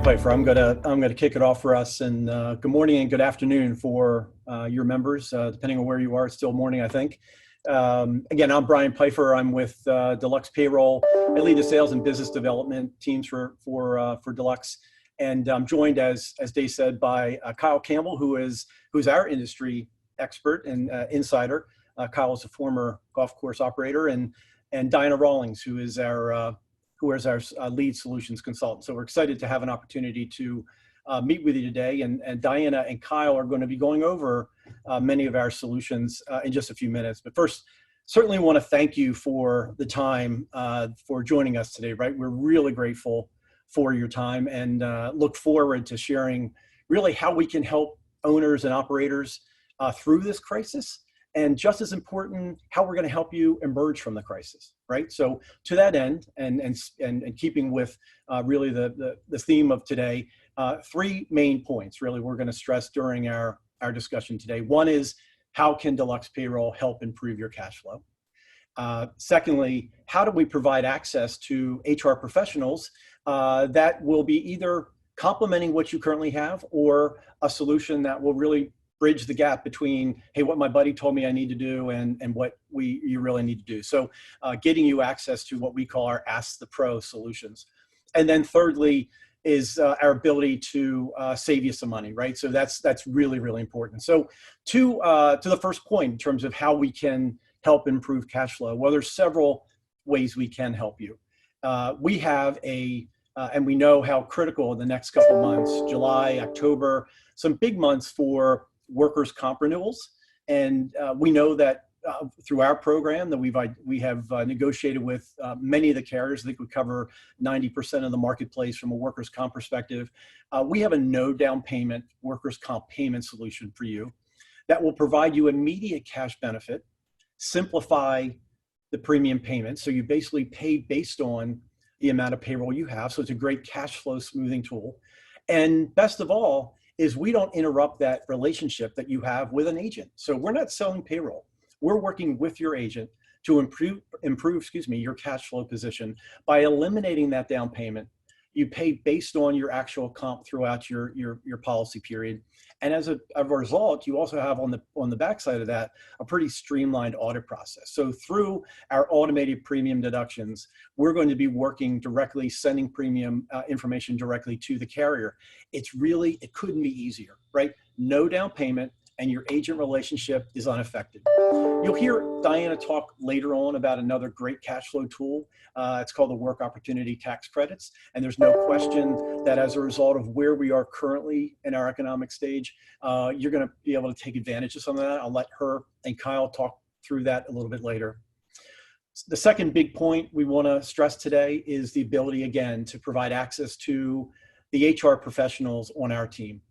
Brian Pfeifer. I'm gonna kick it off for us, and good morning and good afternoon for your members, depending on where you are. It's still morning, I think. Again, I'm Brian Pfeifer. I'm with Deluxe Payroll. I lead the sales and business development teams for Deluxe, and I'm joined, as Dave said, by Kyle Campbell, who's our industry expert and insider. Kyle is a former golf course operator, and Diana Rawlings, who is our lead solutions consultant. So we're excited to have an opportunity to meet with you today. And Diana and Kyle are going to be going over many of our solutions in just a few minutes. But first, certainly want to thank you for the time for joining us today, right? We're really grateful for your time and look forward to sharing really how we can help owners and operators through this crisis. And just as important, how we're going to help you emerge from the crisis, right? So to that end, and keeping with really the theme of today, three main points really we're going to stress during our discussion today. One is, how can Deluxe Payroll help improve your cash flow? Secondly, how do we provide access to HR professionals that will be either complementing what you currently have or a solution that will really bridge the gap between, hey, what my buddy told me I need to do and what you really need to do. So getting you access to what we call our Ask the Pro solutions. And then thirdly is our ability to save you some money, right? So that's really, really important. So to the first point in terms of how we can help improve cash flow, well, there's several ways we can help you. We have and we know how critical in the next couple of months, July, October, some big months for workers' comp renewals. And we know that through our program that we have negotiated with many of the carriers. I think we cover 90% of the marketplace from a workers' comp perspective. We have a no down payment workers' comp payment solution for you that will provide you immediate cash benefit, simplify the premium payment. So you basically pay based on the amount of payroll you have. So it's a great cash flow smoothing tool. And best of all, is we don't interrupt that relationship that you have with an agent. So we're not selling payroll. We're working with your agent to improve your cash flow position by eliminating that down payment. You pay based on your actual comp throughout your policy period. And as a result, you also have on the backside of that, a pretty streamlined audit process. So through our automated premium deductions, we're going to be working directly, sending premium information directly to the carrier. It couldn't be easier, right? No down payment, and your agent relationship is unaffected. You'll hear Diana talk later on about another great cash flow tool. It's called the Work Opportunity Tax Credits. And there's no question that as a result of where we are currently in our economic stage, you're going to be able to take advantage of some of that. I'll let her and Kyle talk through that a little bit later. The second big point we want to stress today is the ability, again, to provide access to the HR professionals on our team.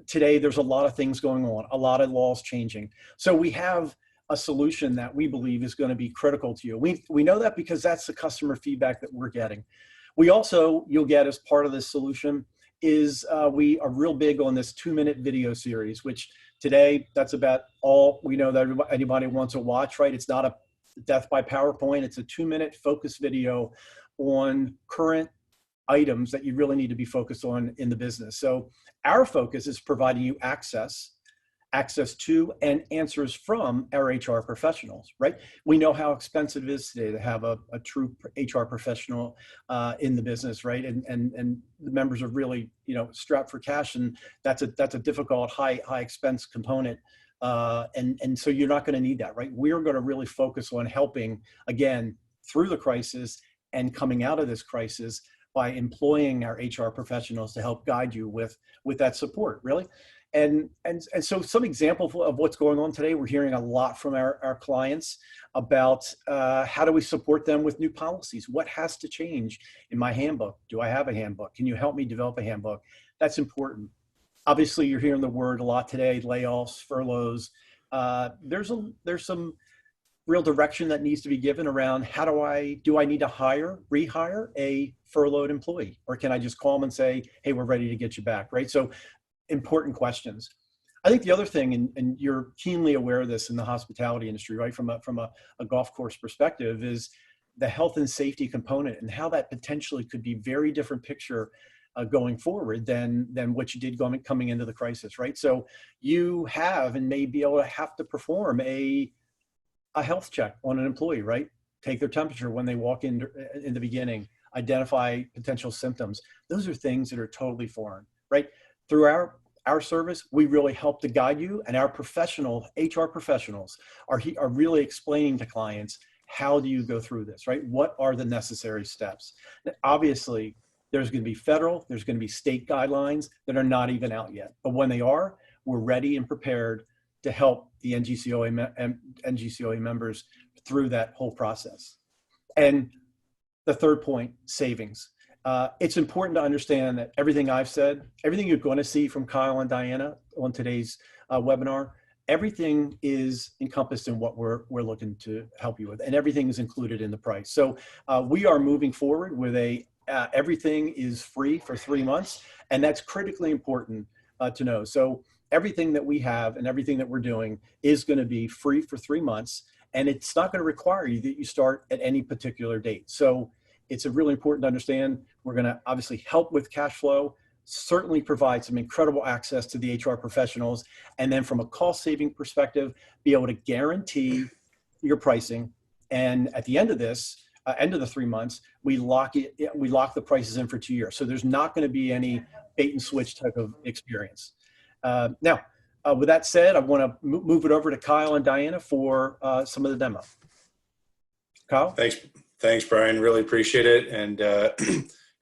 Today, there's a lot of things going on, a lot of laws changing. So we have a solution that we believe is going to be critical to you. We know that because that's the customer feedback that we're getting. We also, you'll get as part of this solution, is we are real big on this 2-minute video series, which today, that's about all we know that anybody wants to watch, right? It's not a death by PowerPoint. It's a 2-minute focus video on current items that you really need to be focused on in the business. So our focus is providing you access to and answers from our HR professionals, right? We know how expensive it is today to have a true HR professional in the business, right? And the members are really, strapped for cash, and that's a difficult high expense component. And so you're not going to need that, right? We're going to really focus on helping, again, through the crisis and coming out of this crisis by employing our HR professionals to help guide you with that support, really. And so some examples of what's going on today, we're hearing a lot from our clients about how do we support them with new policies? What has to change in my handbook? Do I have a handbook? Can you help me develop a handbook? That's important. Obviously, you're hearing the word a lot today, layoffs, furloughs. There's some real direction that needs to be given around do I need to rehire a furloughed employee? Or can I just call them and say, hey, we're ready to get you back, right? So important questions. I think the other thing, and you're keenly aware of this in the hospitality industry, right? From a golf course perspective, is the health and safety component and how that potentially could be very different picture going forward than what you did coming into the crisis, right? So you have and may be able to have to perform a health check on an employee, right? Take their temperature when they walk in the beginning, identify potential symptoms. Those are things that are totally foreign, right? Through our service, we really help to guide you, and our HR professionals are really explaining to clients, how do you go through this, right? What are the necessary steps? Now, obviously, there's going to be federal, there's going to be state guidelines that are not even out yet. But when they are, we're ready and prepared to help the NGCOA members through that whole process. And the third point, savings. It's important to understand that everything I've said, everything you're going to see from Kyle and Diana on today's webinar, everything is encompassed in what we're looking to help you with, and everything is included in the price. So we are moving forward with everything is free for 3 months, and that's critically important to know. So everything that we have and everything that we're doing is going to be free for 3 months, and it's not going to require you that you start at any particular date. So it's really important to understand. We're going to obviously help with cash flow, certainly provide some incredible access to the HR professionals, and then from a cost saving perspective, be able to guarantee your pricing. And at the end of this, end of the 3 months, we lock the prices in for 2 years. So there's not going to be any bait and switch type of experience. Now, with that said, I want to move it over to Kyle and Diana for some of the demo. Kyle? Thanks, Brian. Really appreciate it. And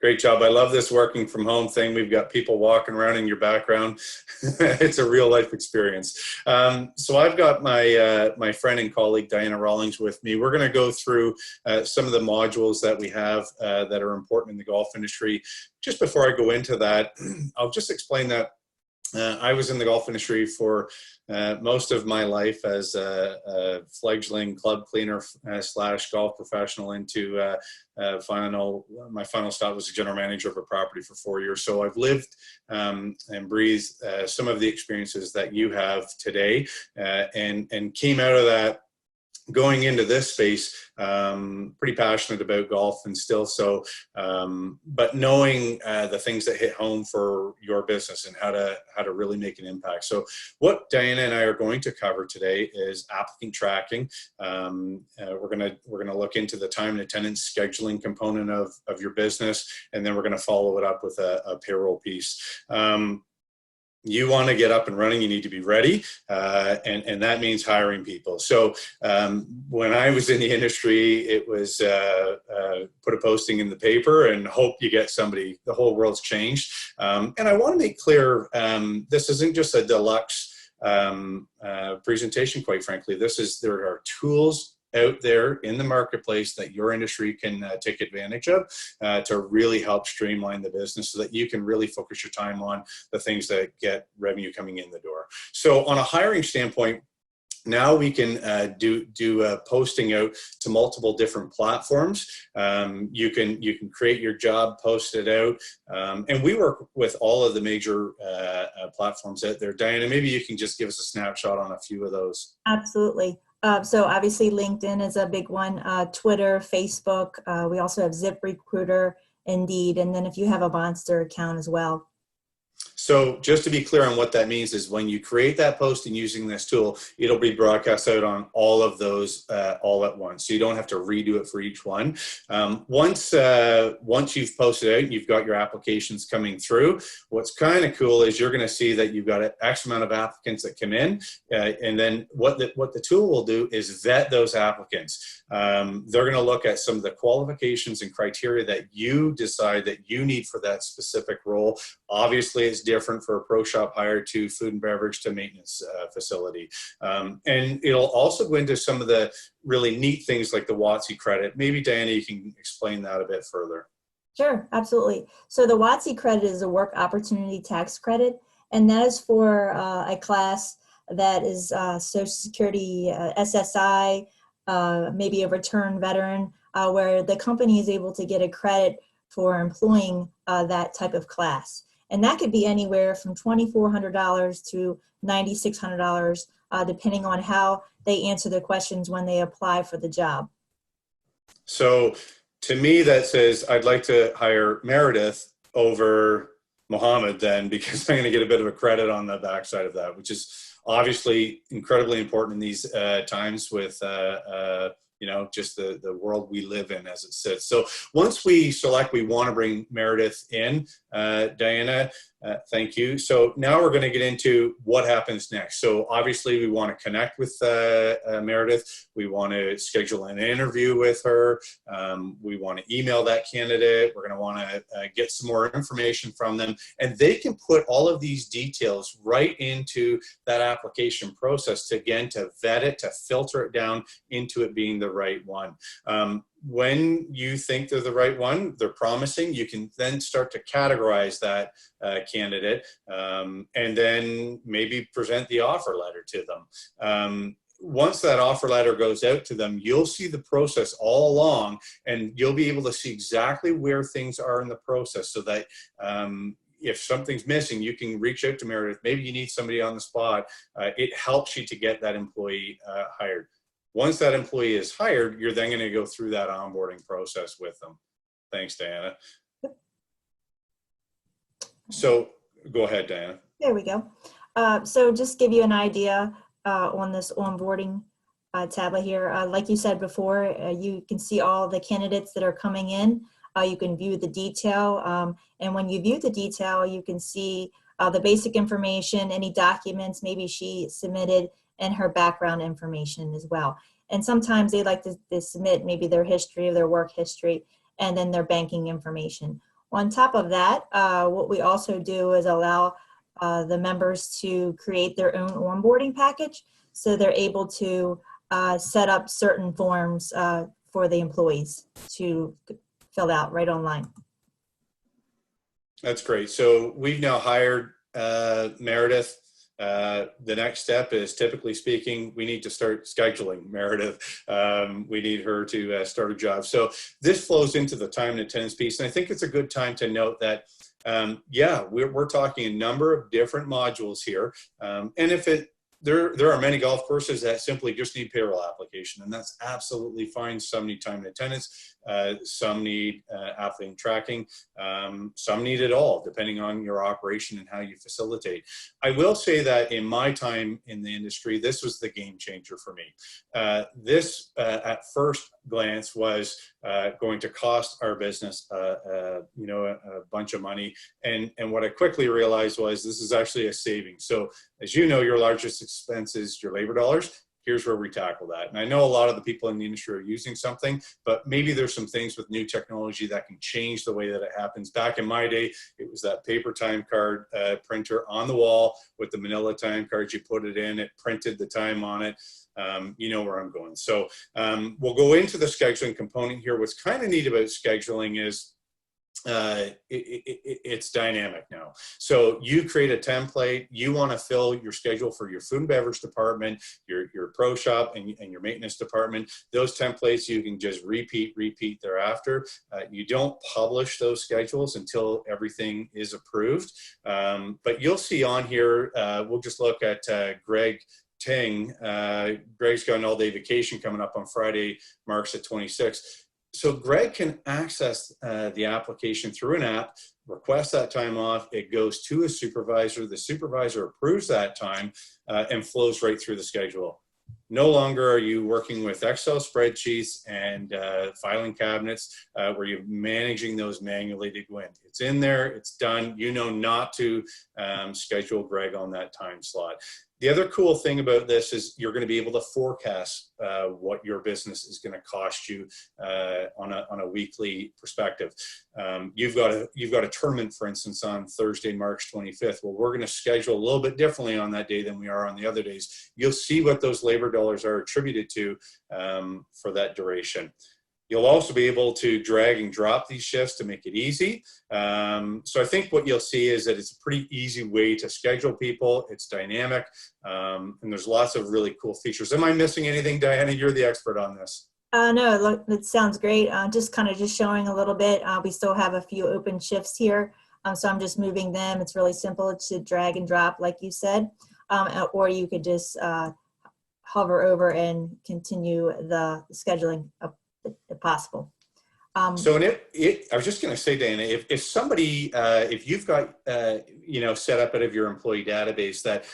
great job. I love this working from home thing. We've got people walking around in your background. It's a real life experience. So I've got my friend and colleague, Diana Rawlings, with me. We're going to go through some of the modules that we have that are important in the golf industry. Just before I go into that, I'll just explain that I was in the golf industry for most of my life as a fledgling club cleaner / golf professional into my final stop was a general manager of a property for 4 years. So I've lived and breathed some of the experiences that you have today, and came out of that going into this space, pretty passionate about golf and still so, but knowing the things that hit home for your business and how to really make an impact. So what Diana and I are going to cover today is applicant tracking. We're gonna look into the time and attendance scheduling component of your business, and then we're gonna follow it up with a payroll piece. You want to get up and running, you need to be ready, and that means hiring people. So when I was in the industry, it was put a posting in the paper and hope you get somebody. The whole world's changed. And I want to make clear, this isn't just a deluxe presentation, quite frankly. There are tools out there in the marketplace that your industry can take advantage of to really help streamline the business so that you can really focus your time on the things that get revenue coming in the door. So on a hiring standpoint, now we can do posting out to multiple different platforms. You can create your job, post it out, and we work with all of the major platforms out there. Diana, maybe you can just give us a snapshot on a few of those. Absolutely. So obviously LinkedIn is a big one, Twitter, Facebook. We also have ZipRecruiter, Indeed, and then if you have a Monster account as well. So just to be clear on what that means is when you create that posting using this tool, it'll be broadcast out on all of those all at once. So you don't have to redo it for each one. Once you've posted out and you've got your applications coming through, what's kind of cool is you're going to see that you've got an X amount of applicants that come in. And then what the tool will do is vet those applicants. They're going to look at some of the qualifications and criteria that you decide that you need for that specific role. Obviously, it's different for a pro shop hire to food and beverage to maintenance facility. And it'll also go into some of the really neat things like the WOTC credit. Maybe Diana, you can explain that a bit further. Sure, absolutely. So the WOTC credit is a work opportunity tax credit, and that is for a class that is Social Security, SSI, maybe a return veteran, where the company is able to get a credit for employing that type of class. And that could be anywhere from $2,400 to $9,600, depending on how they answer the questions when they apply for the job. So to me, that says, I'd like to hire Meredith. over Mohammed then, because I'm going to get a bit of a credit on the backside of that, which is obviously incredibly important in these times with just the world we live in as it sits. So once we select, we want to bring Meredith in, Diana, thank you. So now we're going to get into what happens next. So obviously we want to connect with Meredith. We want to schedule an interview with her. We want to email that candidate. We're going to want to get some more information from them. And they can put all of these details right into that application process to vet it, to filter it down into it being the right one. When you think they're the right one, they're promising, you can then start to categorize that candidate and then maybe present the offer letter to them. Once that offer letter goes out to them, you'll see the process all along, and you'll be able to see exactly where things are in the process, so that if something's missing, you can reach out to Meredith. Maybe you need somebody on the spot. It helps you to get that employee hired. Once that employee is hired, you're then going to go through that onboarding process with them. Thanks, Diana. So go ahead, Diana. There we go. So just give you an idea on this onboarding tablet here. Like you said before, you can see all the candidates that are coming in. You can view the detail. And when you view the detail, you can see the basic information, any documents maybe she submitted, and her background information as well. And sometimes they like to submit maybe their history, their work history, and then their banking information. On top of that, what we also do is allow the members to create their own onboarding package, so they're able to set up certain forms for the employees to fill out right online. That's great. So we've now hired Meredith. The next step is, typically speaking, we need to start scheduling Meredith. We need her to start a job. So this flows into the time and attendance piece. And I think it's a good time to note that, we're talking a number of different modules here. And if there are many golf courses that simply just need payroll application, and that's absolutely fine. Some need time and attendance, some need applicant tracking, some need it all, depending on your operation and how you facilitate. I will say that in my time in the industry, this was the game changer for me. This, at first glance, was going to cost our business a bunch of money. And what I quickly realized was this is actually a saving. So as you know, your largest expense is your labor dollars. Here's where we tackle that. And I know a lot of the people in the industry are using something, but maybe there's some things with new technology that can change the way that it happens. Back in my day, it was that paper time card printer on the wall with the manila time cards. You put it in, it printed the time on it. You know where I'm going. So we'll go into the scheduling component here. What's kind of neat about scheduling is it's dynamic now. So you create a template. You want to fill your schedule for your food and beverage department, your pro shop, and your maintenance department. Those templates you can just repeat thereafter. You don't publish those schedules until everything is approved. But you'll see on here, we'll just look at Greg Ting. Greg's got an all-day vacation coming up on Friday, March the 26th. So Greg can access the application through an app, request that time off. It goes to a supervisor. The supervisor approves that time and flows right through the schedule. No longer are you working with Excel spreadsheets and filing cabinets where you're managing those manually to go in. It's in there, it's done. You know not to schedule Greg on that time slot. The other cool thing about this is you're going to be able to forecast what your business is going to cost you on a weekly perspective. You've got a tournament, for instance, on Thursday, March 25th. Well, we're going to schedule a little bit differently on that day than we are on the other days. You'll see what those labor dollars are attributed to for that duration. You'll also be able to drag and drop these shifts to make it easy. So I think what you'll see is that it's a pretty easy way to schedule people. It's dynamic, and there's lots of really cool features. Am I missing anything, Diana? You're the expert on this. No, look, it sounds great. Just showing a little bit. We still have a few open shifts here, so I'm just moving them. It's really simple. It's to drag and drop, like you said, or you could just hover over and continue the scheduling if possible. So I was just going to say, Dana, if somebody, if you've got, set up out of your employee database that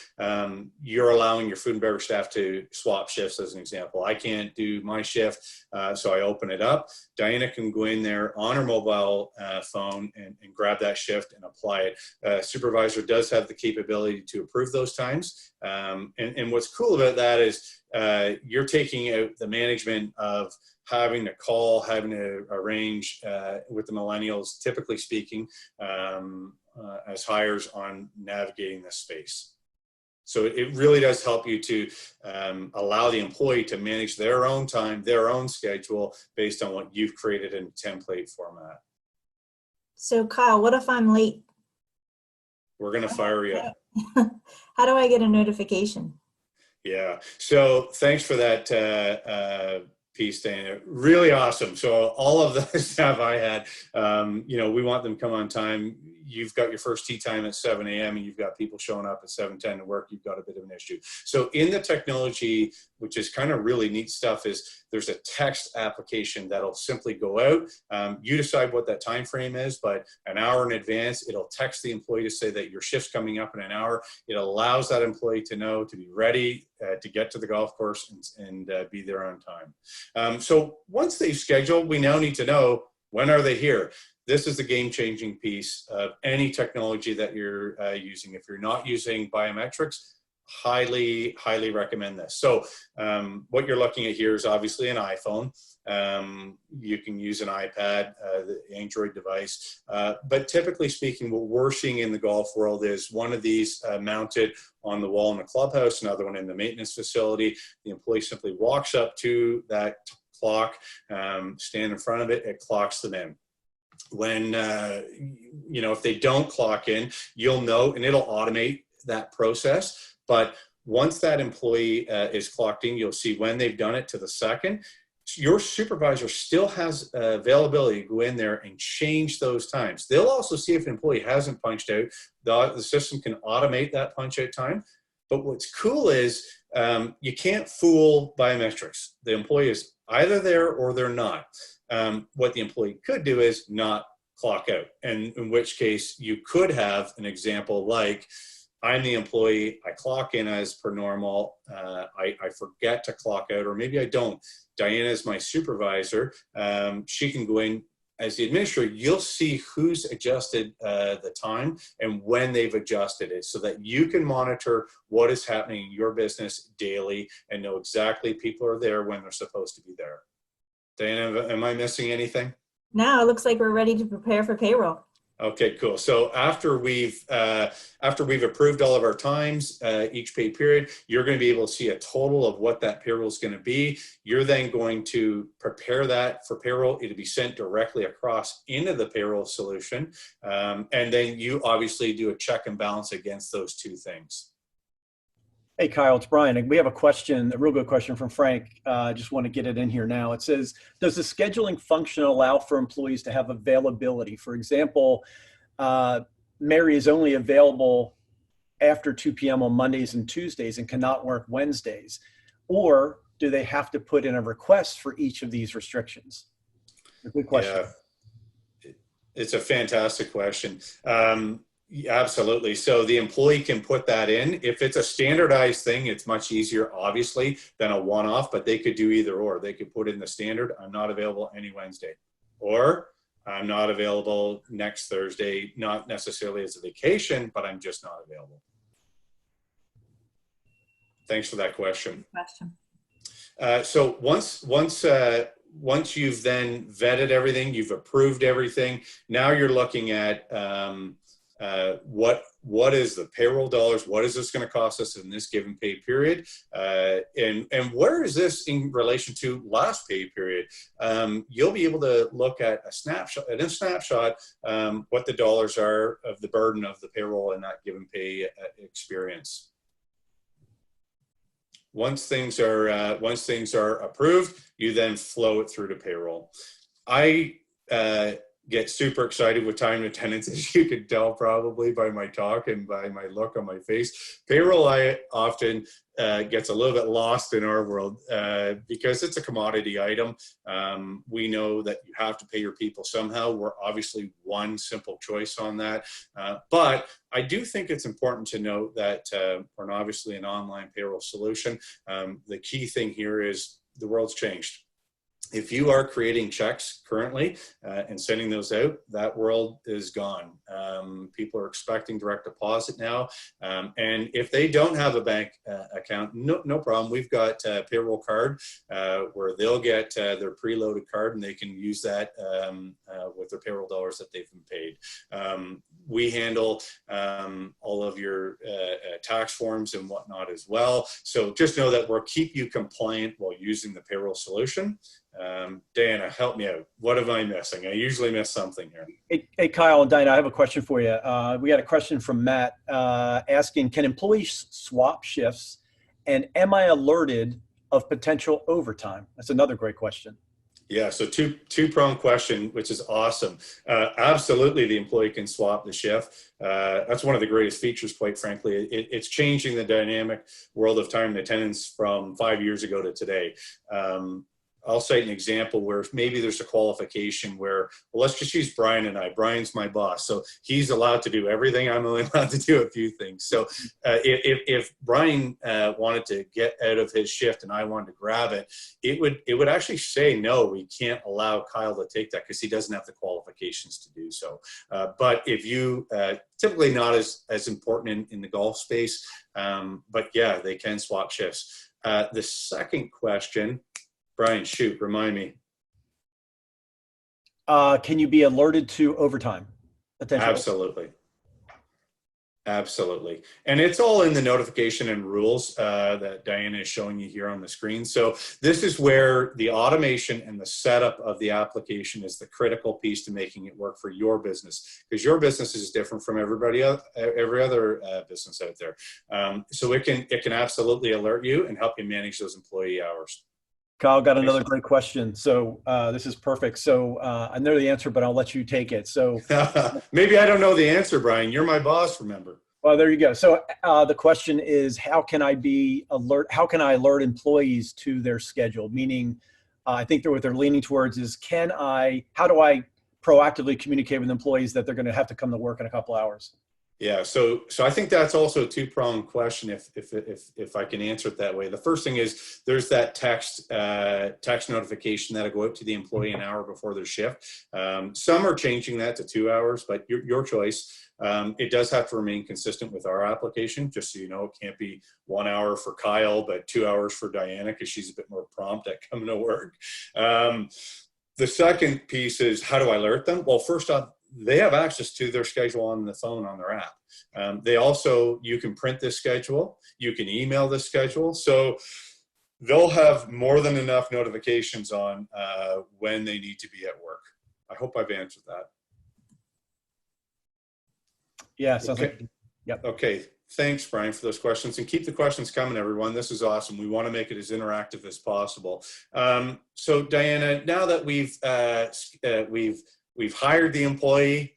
you're allowing your food and beverage staff to swap shifts, as an example, I can't do my shift, so I open it up. Diana can go in there on her mobile phone and grab that shift and apply it. Supervisor does have the capability to approve those times. And what's cool about that is you're taking out the management of having to call, having to arrange with the millennials, typically speaking, as hires on navigating this space. So it really does help you to allow the employee to manage their own time, their own schedule, based on what you've created in template format. So Kyle, what if I'm late? We're going to fire you. How do I get a notification? Yeah. So thanks for that piece, Dana. Really awesome. So all of the staff I had, we want them to come on time. You've got your first tea time at 7 a.m. and you've got people showing up at 7:10 to work. You've got a bit of an issue. So in the technology, which is kind of really neat stuff, is there's a text application that'll simply go out. You decide what that time frame is, but an hour in advance, it'll text the employee to say that your shift's coming up in an hour. It allows that employee to know, to be ready to get to the golf course and be there on time. So once they've scheduled, we now need to know, when are they here? This is the game-changing piece of any technology that you're using. If you're not using biometrics, highly recommend this. So what you're looking at here is obviously an iPhone. You can use an iPad, the Android device. But typically speaking, what we're seeing in the golf world is one of these mounted on the wall in the clubhouse, another one in the maintenance facility. The employee simply walks up to that clock, stand in front of it, it clocks them in. When, if they don't clock in, you'll know, and it'll automate that process. But once that employee is clocked in, you'll see when they've done it to the second. Your supervisor still has availability to go in there and change those times. They'll also see if an employee hasn't punched out. The system can automate that punch out time. But what's cool is you can't fool biometrics. The employee is either there or they're not. What the employee could do is not clock out. And in which case you could have an example like, I'm the employee, I clock in as per normal, I forget to clock out, or maybe I don't. Diana is my supervisor. She can go in as the administrator. You'll see who's adjusted the time and when they've adjusted it, so that you can monitor what is happening in your business daily and know exactly people are there when they're supposed to be there. Diana, am I missing anything? No, it looks like we're ready to prepare for payroll. Okay, cool. So after we've approved all of our times, each pay period, you're going to be able to see a total of what that payroll is going to be. You're then going to prepare that for payroll. It'll be sent directly across into the payroll solution. And then you obviously do a check and balance against those two things. Hey, Kyle, it's Brian. We have a question, a real good question from Frank. I just want to get it in here now. It says, does the scheduling function allow for employees to have availability? For example, Mary is only available after 2 p.m. on Mondays and Tuesdays and cannot work Wednesdays. Or do they have to put in a request for each of these restrictions? A good question. Yeah, it's a fantastic question. Absolutely. So the employee can put that in. If it's a standardized thing, it's much easier, obviously, than a one-off, but they could do either or. They could put in the standard, I'm not available any Wednesday, or I'm not available next Thursday, not necessarily as a vacation, but I'm just not available. Thanks for that question. So once you've then vetted everything, you've approved everything, now you're looking at what is the payroll dollars? What is this going to cost us in this given pay period? And where is this in relation to last pay period? You'll be able to look at a snapshot, what the dollars are of the burden of the payroll in that given pay experience. Once things are approved, you then flow it through to payroll. get super excited with time and attendance, as you can tell probably by my talk and by my look on my face. Payroll, I often gets a little bit lost in our world because it's a commodity item. We know that you have to pay your people somehow. We're obviously one simple choice on that. But I do think it's important to note that we're obviously an online payroll solution. The key thing here is the world's changed. If you are creating checks currently and sending those out, that world is gone. People are expecting direct deposit now. And if they don't have a bank account, no problem. We've got a payroll card where they'll get their preloaded card and they can use that with their payroll dollars that they've been paid. We handle all of your tax forms and whatnot as well. So just know that we'll keep you compliant while using the payroll solution. Diana, help me out. What am I missing? I usually miss something here. Hey, Kyle and Diana, I have a question for you. We got a question from Matt asking, can employees swap shifts and am I alerted of potential overtime? That's another great question. Yeah, so two-pronged question, which is awesome. Absolutely, the employee can swap the shift. That's one of the greatest features, quite frankly. It's changing the dynamic world of time and attendance from 5 years ago to today. I'll cite an example where maybe there's a qualification where, well, let's just use Brian and I. Brian's my boss, so he's allowed to do everything. I'm only allowed to do a few things. So if Brian wanted to get out of his shift and I wanted to grab it, it would actually say, no, we can't allow Kyle to take that because he doesn't have the qualifications to do so. But if you, typically not as important in the golf space, but yeah, they can swap shifts. The second question, Brian, shoot, remind me. Can you be alerted to overtime? Absolutely. Absolutely. And it's all in the notification and rules that Diana is showing you here on the screen. So this is where the automation and the setup of the application is the critical piece to making it work for your business, because your business is different from every other business out there. So it can absolutely alert you and help you manage those employee hours. Kyle got another great question. So this is perfect. So I know the answer, but I'll let you take it. So maybe I don't know the answer, Brian. You're my boss, remember? Well, there you go. So the question is, how can I alert employees to their schedule? Meaning, I think what they're leaning towards is, how do I proactively communicate with employees that they're going to have to come to work in a couple hours? Yeah, so I think that's also a two-pronged question if I can answer it that way. The first thing is there's that text notification that'll go out to the employee an hour before their shift. Some are changing that to 2 hours, but your choice. It does have to remain consistent with our application, just so you know. It can't be 1 hour for Kyle, but 2 hours for Diana because she's a bit more prompt at coming to work. The second piece is, how do I alert them? Well, first off, they have access to their schedule on the phone on their app. You can print this schedule, you can email this schedule. So they'll have more than enough notifications on when they need to be at work. I hope I've answered that. Yeah, sounds okay. like, yep. Okay, thanks, Brian, for those questions. And keep the questions coming, everyone. This is awesome. We want to make it as interactive as possible. So Diana, now that we've hired the employee,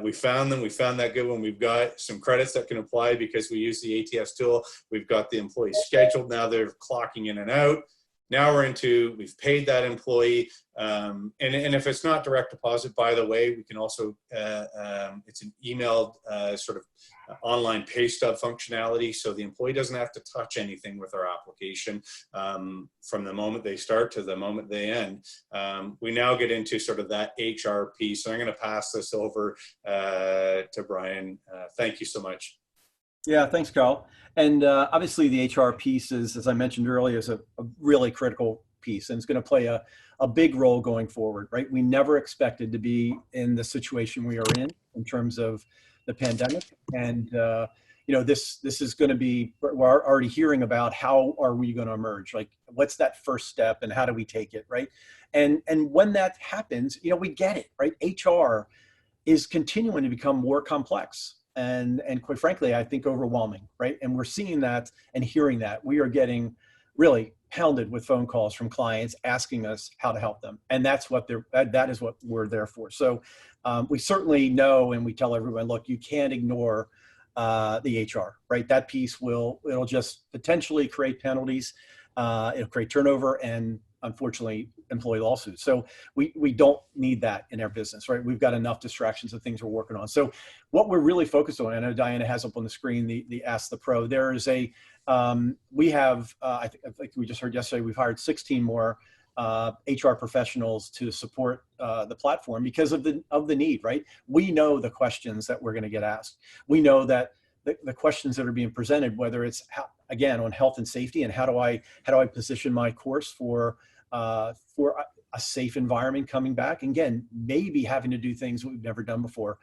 we found them, we found that good one. We've got some credits that can apply because we use the ATS tool. We've got the employee scheduled. Now they're clocking in and out. Now we've paid that employee. And if it's not direct deposit, by the way, we can also, it's an emailed sort of online pay stub functionality. So the employee doesn't have to touch anything with our application from the moment they start to the moment they end. We now get into sort of that HR piece. So I'm going to pass this over to Brian. Thank you so much. Yeah, thanks, Kyle. And obviously the HR piece is, as I mentioned earlier, is a really critical piece, and it's going to play a big role going forward, right? We never expected to be in the situation we are in terms of the pandemic. And, this is going to be, we're already hearing about how are we going to emerge? Like, what's that first step and how do we take it, right? And when that happens, we get it, right? HR is continuing to become more complex. And quite frankly, I think overwhelming, right? And we're seeing that and hearing that. We are getting really pounded with phone calls from clients asking us how to help them. And that is what we're there for. So we certainly know, and we tell everyone, look, you can't ignore the HR, right? That piece it'll just potentially create penalties. It'll create turnover and, unfortunately, employee lawsuits. So we don't need that in our business, right? We've got enough distractions of things we're working on. So what we're really focused on, I know Diana has up on the screen the Ask the Pro. There is we have, I think we just heard yesterday, we've hired 16 more HR professionals to support the platform because of the need, right? We know the questions that we're going to get asked. We know that the questions that are being presented, whether it's again on health and safety and how do I position my course for a safe environment coming back. And again, maybe having to do things we've never done before.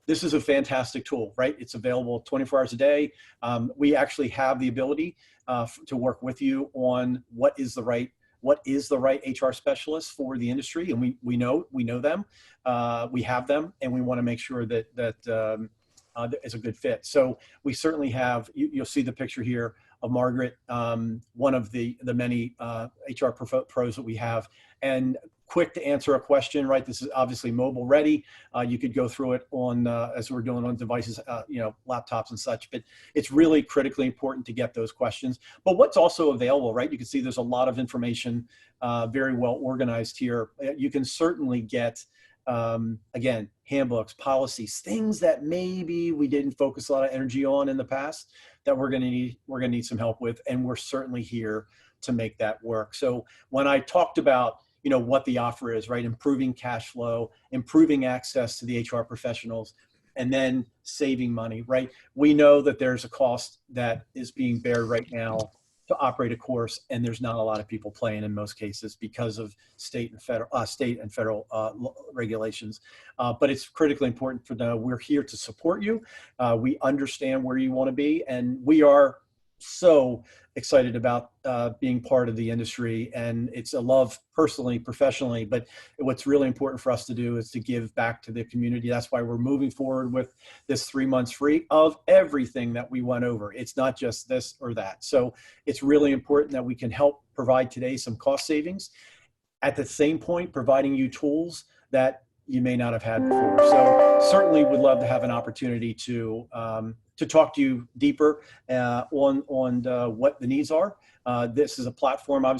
This is a fantastic tool, right? It's available 24 hours a day. We actually have the ability to work with you on what is the right HR specialist for the industry, and we know them, we have them, and we want to make sure that is a good fit. So we certainly have. You'll see the picture here of Margaret, one of the many HR pros that we have, and quick to answer a question. Right, this is obviously mobile ready. You could go through it on as we're doing on devices, laptops and such. But it's really critically important to get those questions. But what's also available, right? You can see there's a lot of information, very well organized here. You can certainly get. Again, handbooks, policies, things that maybe we didn't focus a lot of energy on in the past that we're going to need some help with, and we're certainly here to make that work. So when I talked about what the offer is, right, improving cash flow, improving access to the HR professionals, and then saving money, right? We know that there's a cost that is being bared right now to operate a course, and there's not a lot of people playing in most cases because of state and federal regulations. But it's critically important for we're here to support you. We understand where you want to be, and we are so excited about being part of the industry, and it's a love personally, professionally, but what's really important for us to do is to give back to the community. That's why we're moving forward with this 3 months free of everything that we went over. It's not just this or that. So it's really important that we can help provide today some cost savings, at the same point providing you tools that you may not have had before. So certainly would love to have an opportunity to talk to you deeper on what the needs are. This is a platform, obviously,